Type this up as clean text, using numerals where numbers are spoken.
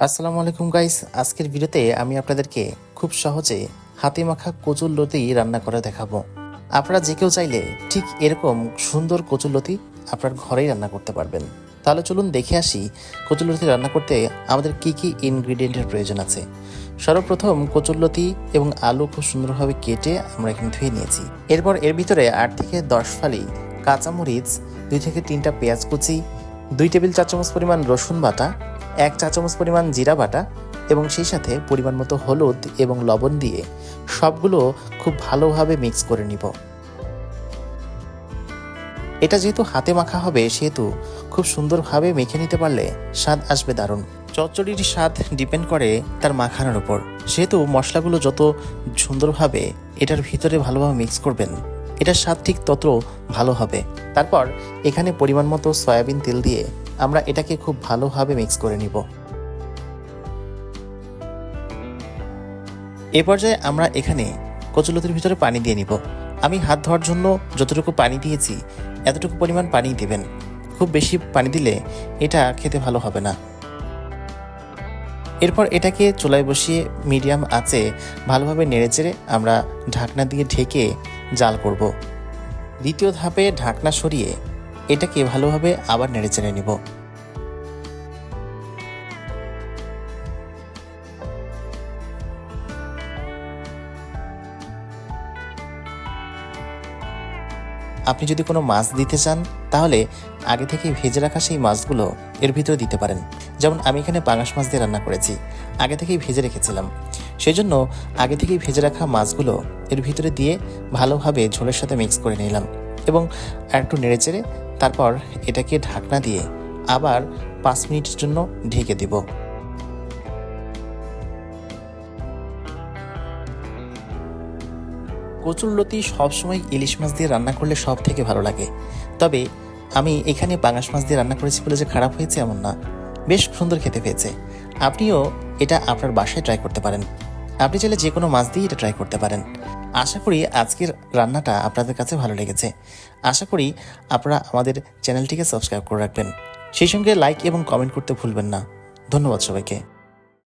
আসসালামু আলাইকুম গাইস। আজকের ভিডিওতে আমি আপনাদেরকে খুব সহজে হাতে মাখা কচুরলতি রান্না করে দেখাবো। আপনারা যে কেউ চাইলে ঠিক এরকম সুন্দর কচুরলতি আপনার ঘরেই রান্না করতে পারবেন। তাহলে চলুন দেখে আসি কচুরলতি রান্না করতে আমাদের কি কি ইনগ্রিডিয়েন্টের প্রয়োজন আছে। সর্বপ্রথম কচুরলতি এবং আলু খুব সুন্দরভাবে কেটে আমরা এখানে ধুয়ে নিয়েছি। এরপর এর ভিতরে 8 থেকে 10 ফালি কাঁচামরিচ, 2 থেকে 3টা পেঁয়াজ কুচি, 2 টেবিল চা চামচ পরিমাণ রসুন বাটা, 1 চা চামচ পরিমাণ জিরা বাটা এবং সেই সাথে পরিমাণ মতো হলুদ এবং লবণ দিয়ে সবগুলো খুব ভালোভাবে মিক্স করে নিব। এটা যেহেতু হাতে মাখা হবে সেহেতু খুব সুন্দরভাবে মেখে নিতে পারলে স্বাদ আসবে দারুণ। চচ্চড়ির স্বাদ ডিপেন্ড করে তার মাখানোর উপর, সেহেতু মশলাগুলো যত সুন্দরভাবে এটার ভিতরে ভালোভাবে মিক্স করবেন এটার স্বাদ ঠিক তত ভালো হবে। তারপর এখানে পরিমাণ মতো সয়াবিন তেল দিয়ে আমরা এটাকে খুব ভালোভাবে মিক্স করে নিব। এ পর্যায়ে আমরা এখানে কচুরলতির ভিতরে পানি দিয়ে নিব। আমি হাত ধোয়ার জন্য যতটুকু পানি দিয়েছি এতটুকু পরিমাণ পানি দিবেন। খুব বেশি পানি দিলে এটা খেতে ভালো হবে না। এরপর এটাকে চুলায় বসিয়ে মিডিয়াম আঁচে ভালোভাবে নেড়েচেড়ে আমরা ঢাকনা দিয়ে ঢেকে জাল করব। দ্বিতীয় ধাপে ঢাকনা সরিয়ে এটাকে ভালোভাবে আবার নেড়েচেড়ে নিব। আপনি যদি কোনো মাছ দিতে চান তাহলে আগে থেকে ভেজে রাখা সেই মাছগুলো এর ভিতরে দিতে পারেন। যেমন আমি এখানে পাঙাশ মাছ দিয়ে রান্না করেছি, আগে থেকেই ভেজে রেখেছিলাম, সেই জন্য আগে থেকেই ভেজে রাখা মাছগুলো এর ভিতরে দিয়ে ভালোভাবে ঝোলের সাথে মিক্স করে নিলাম এবং একটু নেড়েচেড়ে তারপর এটাকে ঢাকনা দিয়ে আবার 5 মিনিটের জন্য ঢেকে দিব। কচুরলতি সবসময় ইলিশ মাছ দিয়ে রান্না করলে সব থেকে ভালো লাগে, তবে আমি এখানে পাঙাশ মাছ দিয়ে রান্না করেছি বলে যে খারাপ হয়েছে এমন না, বেশ সুন্দর খেতে পেয়েছে। আপনিও এটা আপনার বাসায় ট্রাই করতে পারেন। আপনি চাইলে যে কোনো মাছ দিয়ে এটা ট্রাই করতে পারেন। আশা করি আজকের রান্নাটা আপনাদের কাছে ভালো লেগেছে। আশা করি আপনারা আমাদের চ্যানেলটিকে সাবস্ক্রাইব করে রাখবেন, সেই সঙ্গে লাইক এবং কমেন্ট করতে ভুলবেন না। ধন্যবাদ সবাইকে।